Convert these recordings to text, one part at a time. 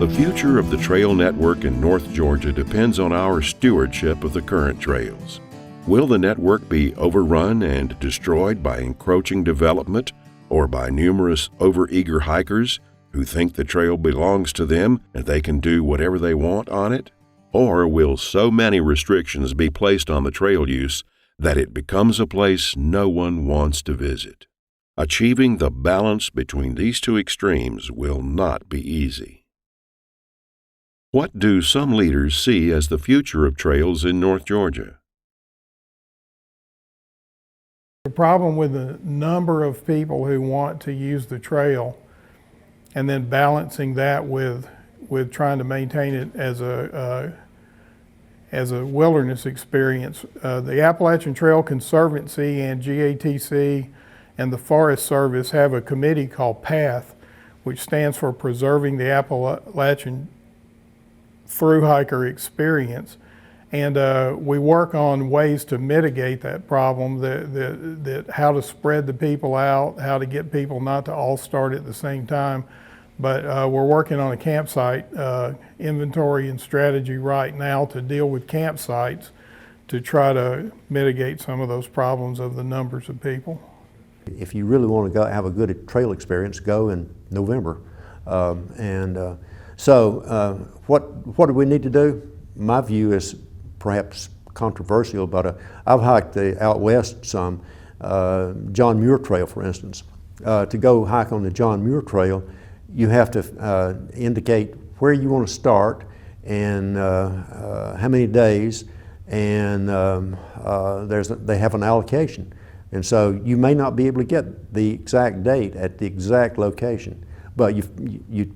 The future of the trail network in North Georgia depends on our stewardship of the current trails. Will the network be overrun and destroyed by encroaching development or by numerous overeager hikers who think the trail belongs to them and they can do whatever they want on it? Or will so many restrictions be placed on the trail use that it becomes a place no one wants to visit? Achieving the balance between these two extremes will not be easy. What do some leaders see as the future of trails in North Georgia? The problem with the number of people who want to use the trail and then balancing that with trying to maintain it as a wilderness experience. The Appalachian Trail Conservancy and GATC and the Forest Service have a committee called PATH, which stands for Preserving the Appalachian Through Hiker Experience. And we work on ways to mitigate that problem, that how to spread the people out, how to get people not to all start at the same time. But we're working on a campsite inventory and strategy right now to deal with campsites to try to mitigate some of those problems of the numbers of people. If you really want to go have a good trail experience, go in November. So what do we need to do? My view is perhaps controversial, but I've hiked out west some, John Muir Trail, for instance. To go hike on the John Muir Trail, you have to indicate where you want to start and how many days, and they have an allocation. And so you may not be able to get the exact date at the exact location, but you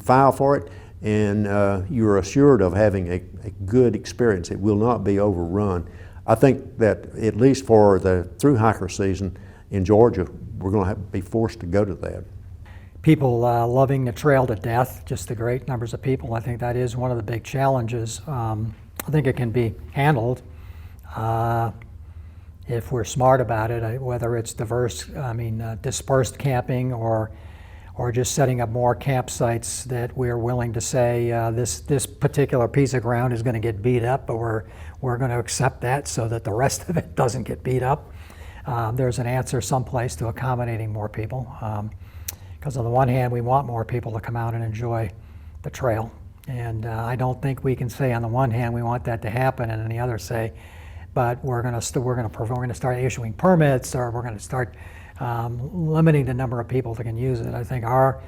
file for it, and you're assured of having a good experience. It will not be overrun. I think that at least for the through hiker season in Georgia, we're going to be forced to go to that. People loving the trail to death, just the great numbers of people. I think that is one of the big challenges. I think it can be handled if we're smart about it, whether it's dispersed camping or just setting up more campsites that we're willing to say this particular piece of ground is going to get beat up, but we're going to accept that so that the rest of it doesn't get beat up. There's an answer someplace to accommodating more people. Because on the one hand, we want more people to come out and enjoy the trail. And I don't think we can say on the one hand we want that to happen, and on the other say, but we're going to start issuing permits, or we're going to start limiting the number of people that can use it. I think our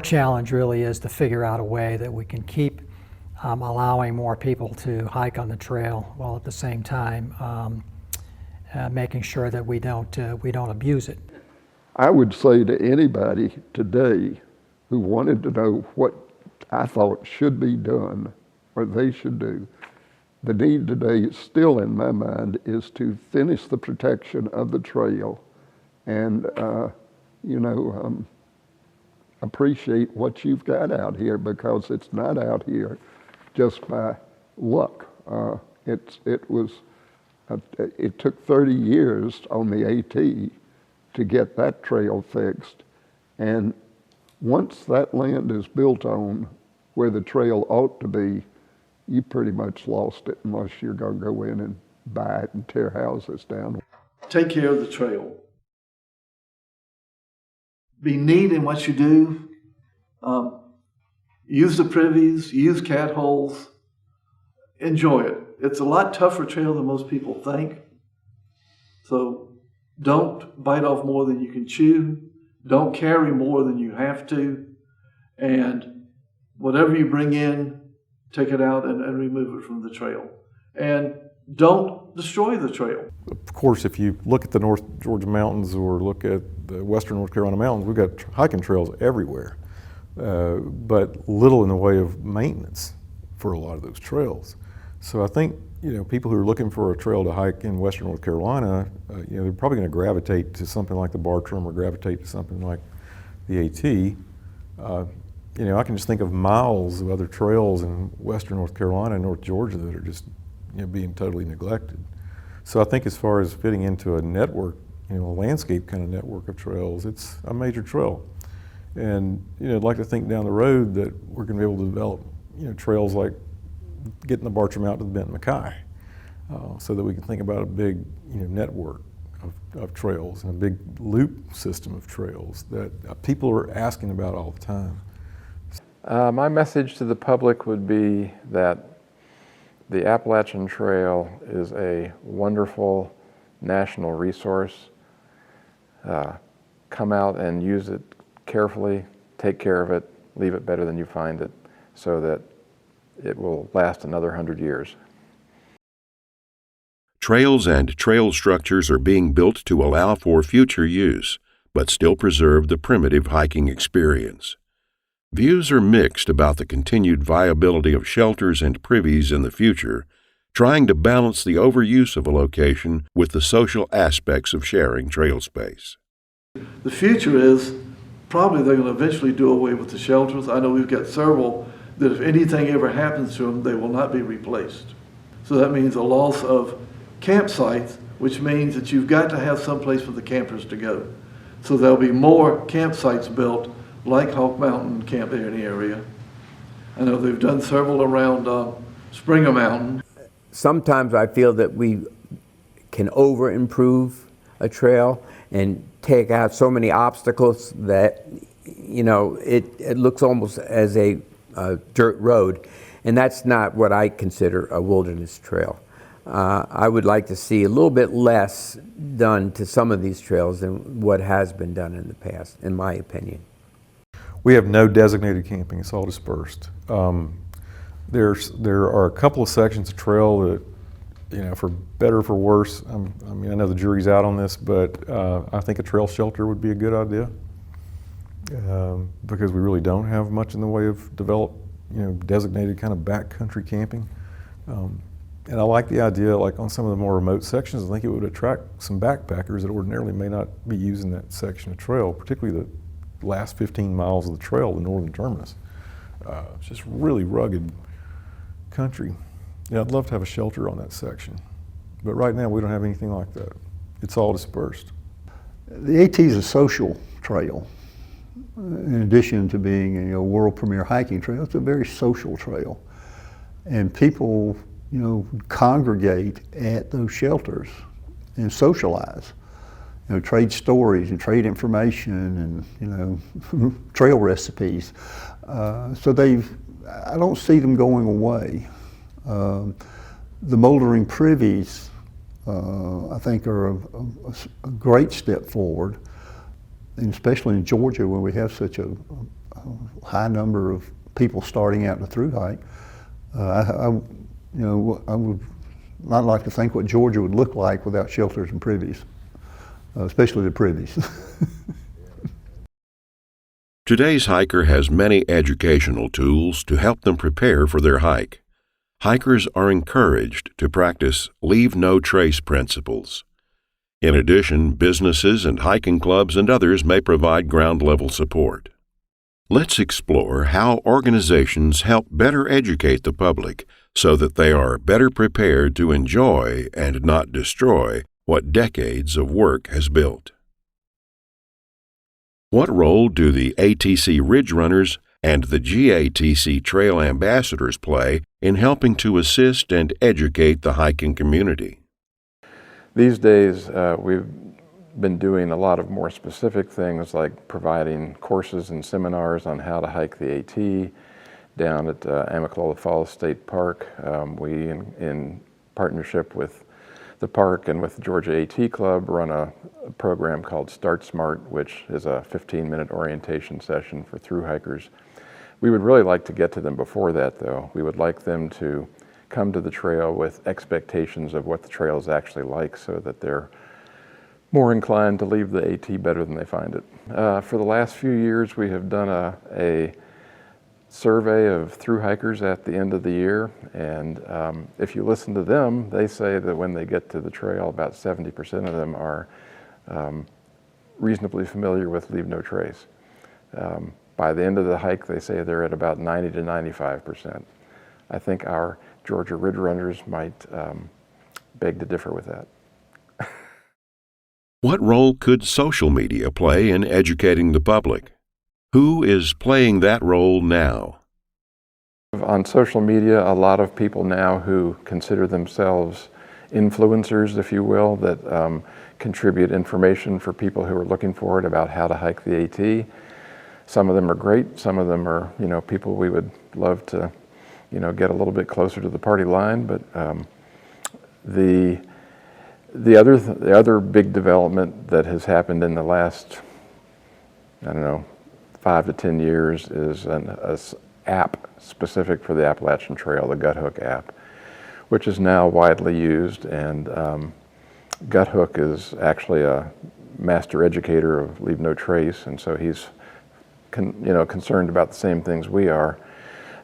challenge really is to figure out a way that we can keep allowing more people to hike on the trail, while at the same time making sure that we don't abuse it. I would say to anybody today who wanted to know what I thought should be done or they should do, the need today still in my mind is to finish the protection of the trail and appreciate what you've got out here, because it's not out here just by luck. It took 30 years on the AT to get that trail fixed, and once that land is built on where the trail ought to be, you pretty much lost it unless you're going to go in and buy it and tear houses down. Take care of the trail. Be neat in what you do. Use the privies, use cat holes. Enjoy it. It's a lot tougher trail than most people think. So don't bite off more than you can chew. Don't carry more than you have to. And whatever you bring in, take it out and remove it from the trail. And don't destroy the trail. Of course, if you look at the North Georgia mountains or look at the Western North Carolina mountains, we've got hiking trails everywhere, but little in the way of maintenance for a lot of those trails. So I think, people who are looking for a trail to hike in Western North Carolina, they're probably going to gravitate to something like the Bartram or gravitate to something like the AT. I can just think of miles of other trails in Western North Carolina and North Georgia that are just being totally neglected. So I think as far as fitting into a network, a landscape kind of network of trails, it's a major trail. And I'd like to think down the road that we're going to be able to develop trails like getting the Bartram out to the Benton McKay, so that we can think about a big network of trails and a big loop system of trails that people are asking about all the time. My message to the public would be that the Appalachian Trail is a wonderful national resource. Come out and use it carefully, take care of it, leave it better than you find it, so that it will last another 100 years. Trails and trail structures are being built to allow for future use, but still preserve the primitive hiking experience. Views are mixed about the continued viability of shelters and privies in the future, trying to balance the overuse of a location with the social aspects of sharing trail space. The future is probably they're going to eventually do away with the shelters. I know we've got several that if anything ever happens to them, they will not be replaced. So that means a loss of campsites, which means that you've got to have some place for the campers to go. So there'll be more campsites built like Hawk Mountain Camp there in the area. I know they've done several around Springer Mountain. Sometimes I feel that we can over-improve a trail and take out so many obstacles that it looks almost as a dirt road, and that's not what I consider a wilderness trail. I would like to see a little bit less done to some of these trails than what has been done in the past, in my opinion. We have no designated camping, it's all dispersed. There are a couple of sections of trail that, for better or for worse, I know the jury's out on this, but I think a trail shelter would be a good idea, because we really don't have much in the way of developed, designated kind of backcountry camping. And I like the idea, like on some of the more remote sections, I think it would attract some backpackers that ordinarily may not be using that section of trail, particularly the last 15 miles of the trail, the northern terminus. It's just really rugged country. Yeah, I'd love to have a shelter on that section, but right now we don't have anything like that. It's all dispersed. The AT is a social trail. In addition to being a world premier hiking trail, it's a very social trail. And people, congregate at those shelters and socialize. Trade stories and trade information and, trail recipes. So I don't see them going away. The moldering privies, I think, are a great step forward, and especially in Georgia where we have such a high number of people starting out in a through hike. I would not like to think what Georgia would look like without shelters and privies, especially the privies. Today's hiker has many educational tools to help them prepare for their hike. Hikers are encouraged to practice leave no trace principles. In addition, businesses and hiking clubs and others may provide ground-level support. Let's explore how organizations help better educate the public so that they are better prepared to enjoy and not destroy what decades of work has built. What role do the ATC Ridge Runners and the GATC Trail Ambassadors play in helping to assist and educate the hiking community? These days, we've been doing a lot of more specific things like providing courses and seminars on how to hike the AT down at Amicalola Falls State Park. We, in partnership with the park and with the Georgia AT Club, run a program called Start Smart, which is a 15-minute orientation session for through hikers. We would really like to get to them before that, though. We would like them to come to the trail with expectations of what the trail is actually like so that they're more inclined to leave the AT better than they find it. For the last few years, we have done a survey of through hikers at the end of the year, and if you listen to them, they say that when they get to the trail, about 70% of them are reasonably familiar with leave no trace. By the end of the hike, they say they're at about 90 to 95%. I think our Georgia Ridge Runners might beg to differ with that. What role could social media play in educating the public? Who is playing that role now? On social media, a lot of people now who consider themselves influencers, if you will, that contribute information for people who are looking for it about how to hike the AT. Some of them are great. Some of them are, people we would love to, get a little bit closer to the party line. But the other big development that has happened in the last, 5 to 10 years is an app specific for the Appalachian Trail, the Guthook app, which is now widely used. And Guthook is actually a master educator of Leave No Trace, and so he's concerned about the same things we are.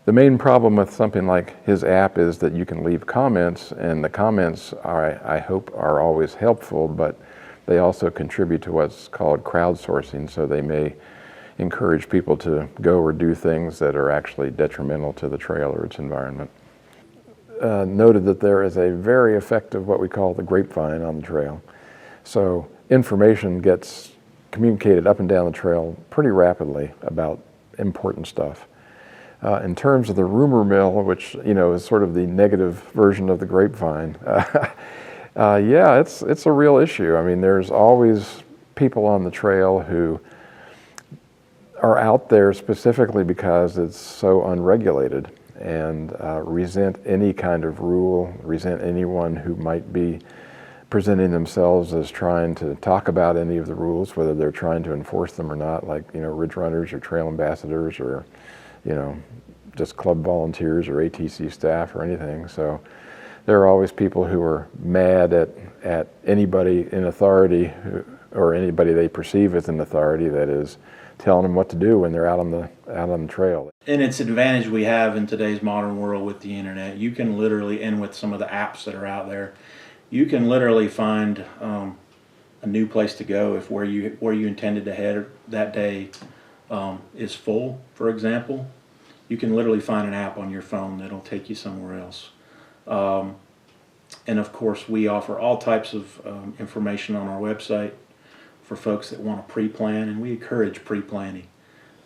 The main problem with something like his app is that you can leave comments, and the comments I hope are always helpful, but they also contribute to what's called crowdsourcing, so they may encourage people to go or do things that are actually detrimental to the trail or its environment. Noted that there is a very effective, what we call the grapevine on the trail. So information gets communicated up and down the trail pretty rapidly about important stuff. In terms of the rumor mill, which is sort of the negative version of the grapevine, yeah, it's a real issue. I mean, there's always people on the trail who are out there specifically because it's so unregulated, and resent any kind of rule, resent anyone who might be presenting themselves as trying to talk about any of the rules, whether they're trying to enforce them or not, like ridge runners or trail ambassadors or just club volunteers or ATC staff or anything. So there are always people who are mad at anybody in authority or anybody they perceive as an authority that is telling them what to do when they're out on the trail. And it's an advantage we have in today's modern world with the internet. You can literally, and with some of the apps that are out there, you can literally find a new place to go if where you intended to head that day is full, for example. You can literally find an app on your phone that'll take you somewhere else. And of course, we offer all types of information on our website for folks that want to pre-plan, and we encourage pre-planning.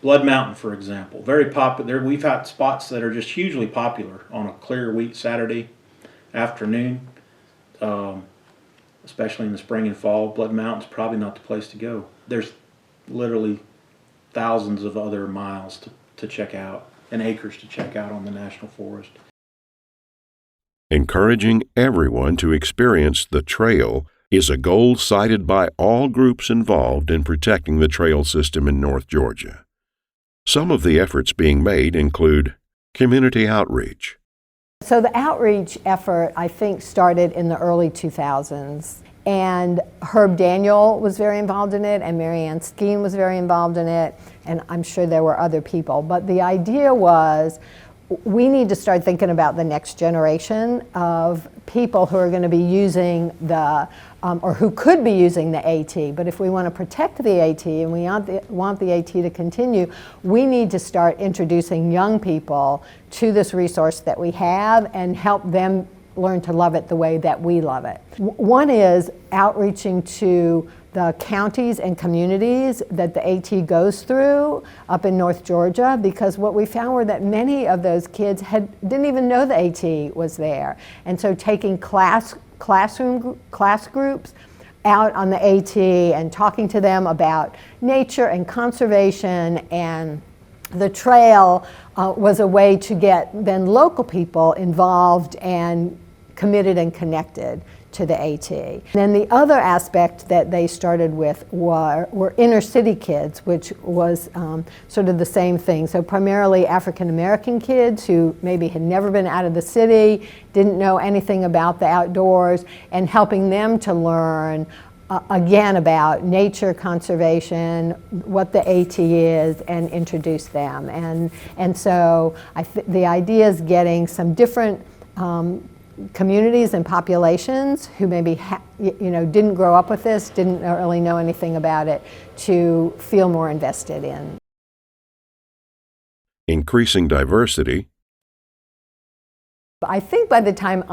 Blood Mountain, for example, very popular. We've had spots that are just hugely popular on a clear wheat Saturday afternoon, especially in the spring and fall. Blood Mountain's probably not the place to go. There's literally thousands of other miles to check out and acres to check out on the National Forest. Encouraging everyone to experience the trail is a goal cited by all groups involved in protecting the trail system in North Georgia. Some of the efforts being made include community outreach. So the outreach effort, I think, started in the early 2000s. And Herb Daniel was very involved in it, and Marianne Skeen was very involved in it, and I'm sure there were other people. But the idea was, we need to start thinking about the next generation of people who are going to be using the, or who could be using the AT. But if we want to protect the AT and we want the AT to continue, we need to start introducing young people to this resource that we have and help them learn to love it the way that we love it. One is outreaching to the counties and communities that the AT goes through up in North Georgia, because what we found were that many of those kids didn't even know the AT was there. And so taking class groups out on the AT and talking to them about nature and conservation and the trail was a way to get then local people involved and committed and connected to the AT. And then the other aspect that they started with were inner city kids, which was sort of the same thing. So primarily African American kids who maybe had never been out of the city, didn't know anything about the outdoors, and helping them to learn again about nature, conservation, what the AT is, and introduce them. And so the idea is getting some different communities and populations who maybe didn't grow up with this, didn't really know anything about it, to feel more invested in. Increasing diversity. I think by the time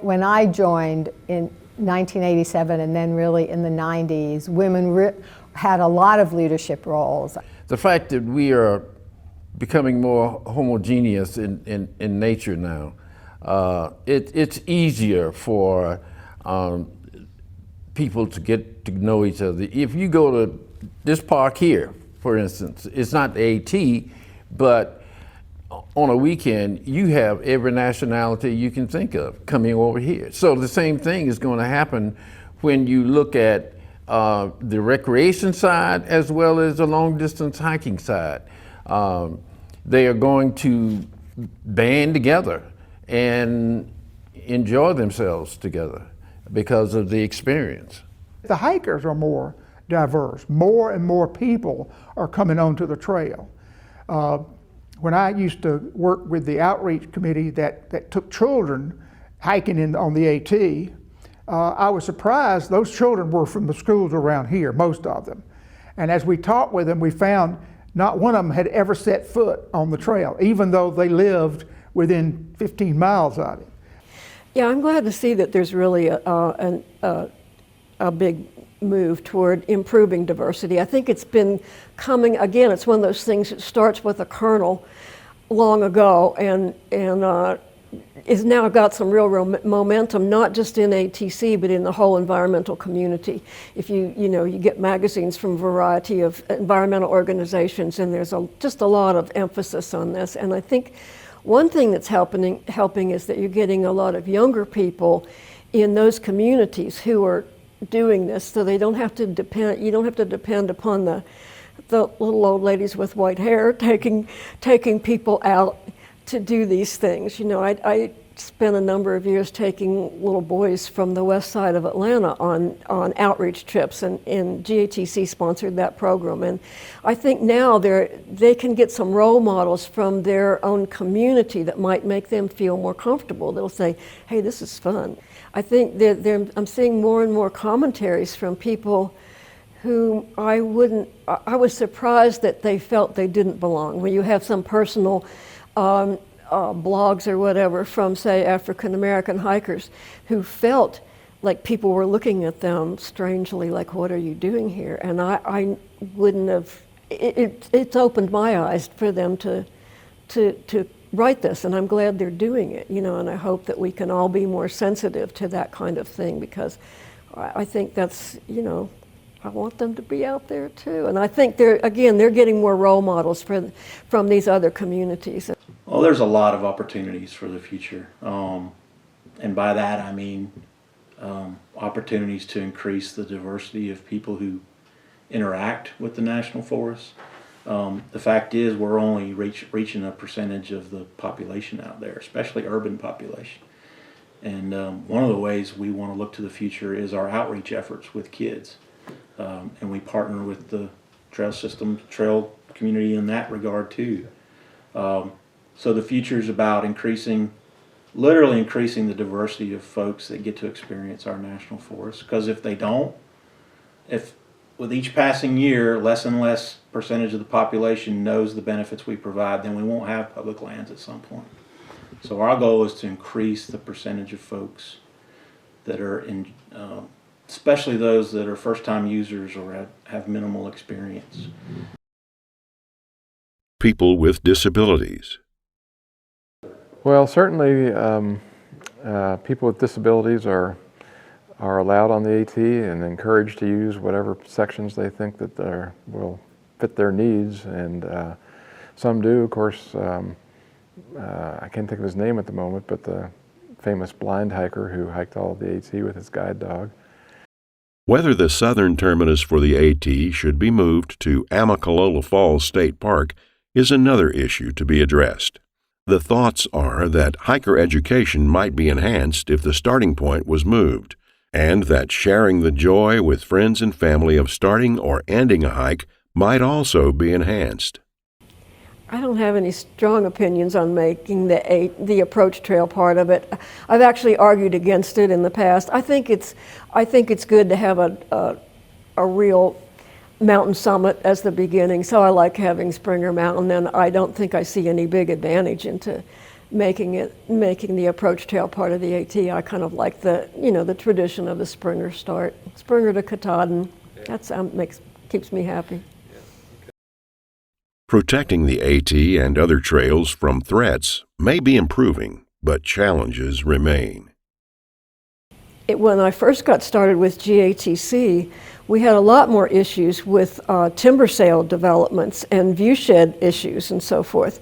when I joined in 1987 and then really in the 90s, women had a lot of leadership roles. the fact that we are becoming more homogeneous in nature now, it's easier for people to get to know each other. If you go to this park here, for instance, it's not the AT, but on a weekend, you have every nationality you can think of coming over here. So the same thing is going to happen when you look at the recreation side as well as the long distance hiking side. They are going to band together and enjoy themselves together because of the experience. The hikers are more diverse. More and more people are coming onto the trail. When I used to work with the outreach committee that took children hiking on the AT, I was surprised those children were from the schools around here, most of them. And as we talked with them, we found not one of them had ever set foot on the trail, even though they lived within 15 miles of it. Yeah, I'm glad to see that there's really a big move toward improving diversity. I think it's been coming, again, it's one of those things that starts with a kernel long ago and is now got some real momentum, not just in ATC, but in the whole environmental community. If you get magazines from a variety of environmental organizations, and there's just a lot of emphasis on this. And I think one thing that's helping is that you're getting a lot of younger people in those communities who are doing this, so they don't have to depend. You don't have to depend upon the little old ladies with white hair taking people out to do these things. You know, I spent a number of years taking little boys from the west side of Atlanta on outreach trips, and GATC sponsored that program. And I think now they can get some role models from their own community that might make them feel more comfortable. They'll say, hey, this is fun. I think I'm seeing more and more commentaries from people who I was surprised that they felt they didn't belong. When you have some personal blogs or whatever from, say, African American hikers who felt like people were looking at them strangely, like, what are you doing here? And I wouldn't have, it's opened my eyes for them to write this, and I'm glad they're doing it, and I hope that we can all be more sensitive to that kind of thing, because I think that's, I want them to be out there too. And I think they're getting more role models from these other communities. Well, there's a lot of opportunities for the future. And by that I mean opportunities to increase the diversity of people who interact with the National Forest. The fact is we're only reaching a percentage of the population out there, especially urban population. And one of the ways we want to look to the future is our outreach efforts with kids. And we partner with the trail community in that regard too. So the future is about literally increasing the diversity of folks that get to experience our national forests. Because if they don't, if with each passing year, less and less percentage of the population knows the benefits we provide, then we won't have public lands at some point. So our goal is to increase the percentage of folks that are in, especially those that are first-time users or have minimal experience. People with disabilities. Well, certainly people with disabilities are allowed on the AT and encouraged to use whatever sections they think that will fit their needs, and some do. Of course, I can't think of his name at the moment, but the famous blind hiker who hiked all of the AT with his guide dog. Whether the southern terminus for the AT should be moved to Amicalola Falls State Park is another issue to be addressed. The thoughts are that hiker education might be enhanced if the starting point was moved, and that sharing the joy with friends and family of starting or ending a hike might also be enhanced. I don't have any strong opinions on making the approach trail part of it. I've actually argued against it in the past. I think it's good to have a real mountain summit as the beginning. So I like having Springer Mountain, and I don't think I see any big advantage into making the approach trail part of the AT. I kind of like the tradition of the Springer start, Springer to Katahdin. That keeps me happy. Protecting the AT and other trails from threats may be improving, but challenges remain. When I first got started with GATC, we had a lot more issues with timber sale developments and viewshed issues and so forth.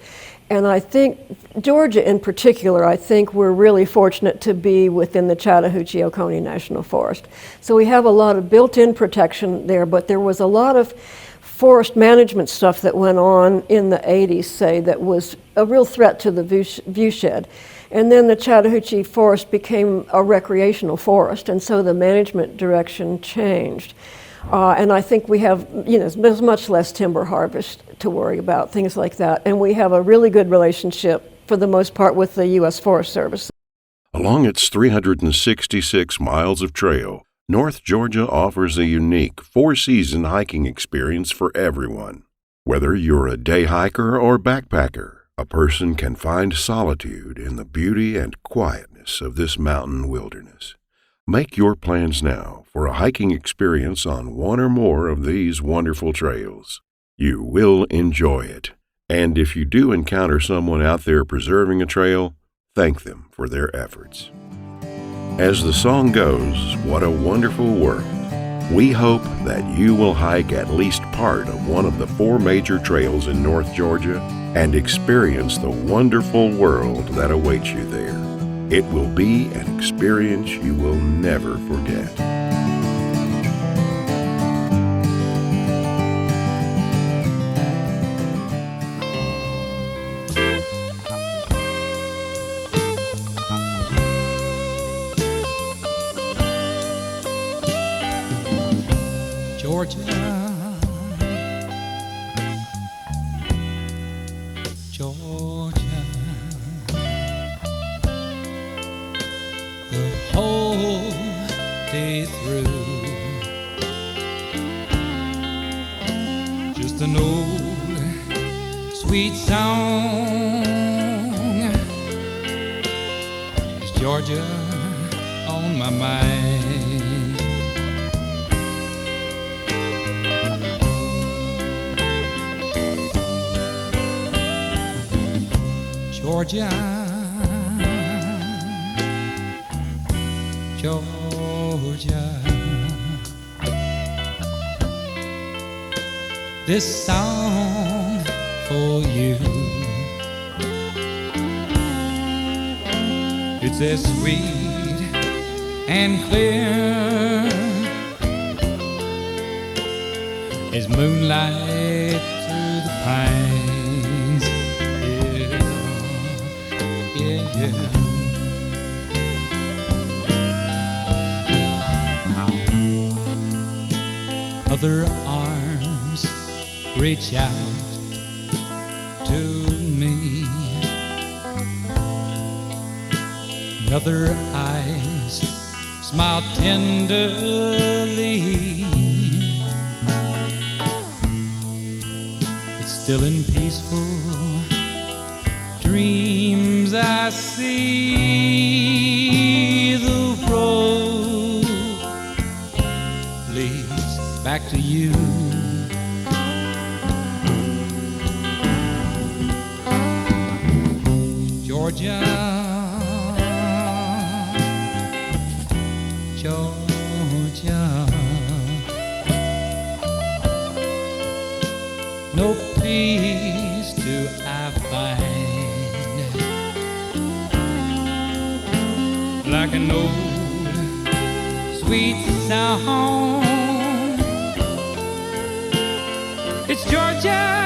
And I think, Georgia in particular, I think we're really fortunate to be within the Chattahoochee-Oconee National Forest. So we have a lot of built-in protection there, but there was a lot of forest management stuff that went on in the 80s, say, that was a real threat to the viewshed. And then the Chattahoochee Forest became a recreational forest, and so the management direction changed. And I think we have, there's much less timber harvest to worry about, things like that. And we have a really good relationship, for the most part, with the U.S. Forest Service. Along its 366 miles of trail, North Georgia offers a unique four-season hiking experience for everyone. Whether you're a day hiker or backpacker, a person can find solitude in the beauty and quietness of this mountain wilderness. Make your plans now for a hiking experience on one or more of these wonderful trails. You will enjoy it. And if you do encounter someone out there preserving a trail, thank them for their efforts. As the song goes, what a wonderful world. We hope that you will hike at least part of one of the four major trails in North Georgia and experience the wonderful world that awaits you there. It will be an experience you will never forget. Georgia, Georgia, the whole day through, just an old sweet song. It's Georgia on my mind. Georgia, Georgia, this song for you. It's as sweet and clear as moonlight through the pines. Other arms reach out to me, and other eyes smile tenderly. But still in peaceful dreams I see the road leads back to you. Georgia, Georgia, no peace do I find like an old sweet song. It's Georgia.